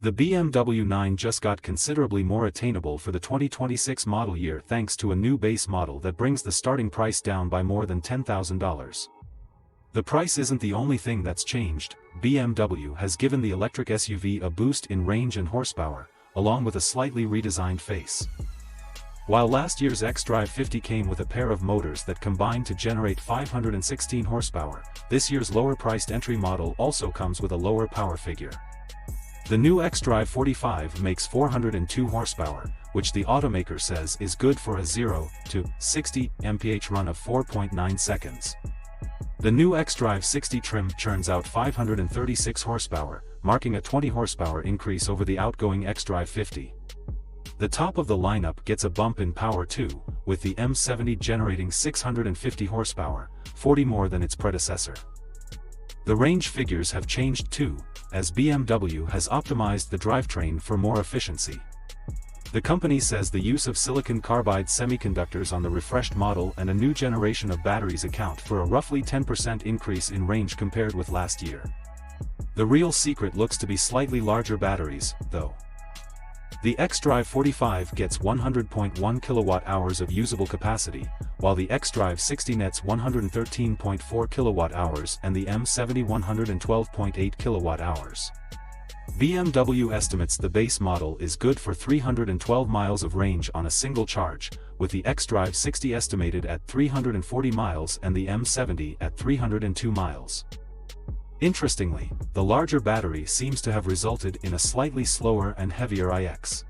The BMW 9 just got considerably more attainable for the 2026 model year thanks to a new base model that brings the starting price down by more than $10,000. The price isn't the only thing that's changed. BMW has given the electric SUV a boost in range and horsepower, along with a slightly redesigned face. While last year's xDrive 50 came with a pair of motors that combined to generate 516 horsepower, this year's lower-priced entry model also comes with a lower power figure. The new xDrive 45 makes 402 horsepower, which the automaker says is good for a 0 to 60 mph run of 4.9 seconds. The new xDrive 60 trim churns out 536 horsepower, marking a 20 horsepower increase over the outgoing xDrive 50. The top of the lineup gets a bump in power too, with the M70 generating 650 horsepower, 40 more than its predecessor. The range figures have changed too, as BMW has optimized the drivetrain for more efficiency. The company says the use of silicon carbide semiconductors on the refreshed model and a new generation of batteries account for a roughly 10% increase in range compared with last year. The real secret looks to be slightly larger batteries, though. The xDrive 45 gets 100.1 kWh of usable capacity, while the xDrive 60 nets 113.4 kWh and the M70 112.8 kWh. BMW estimates the base model is good for 312 miles of range on a single charge, with the xDrive 60 estimated at 340 miles and the M70 at 302 miles. Interestingly, the larger battery seems to have resulted in a slightly slower and heavier iX.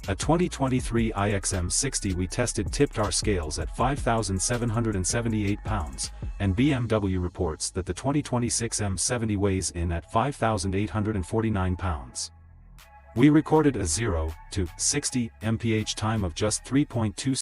A 2023 iX M60 we tested tipped our scales at 5,778 pounds, and BMW reports that the 2026 M70 weighs in at 5,849 pounds. We recorded a 0 to 60 mph time of just 3.2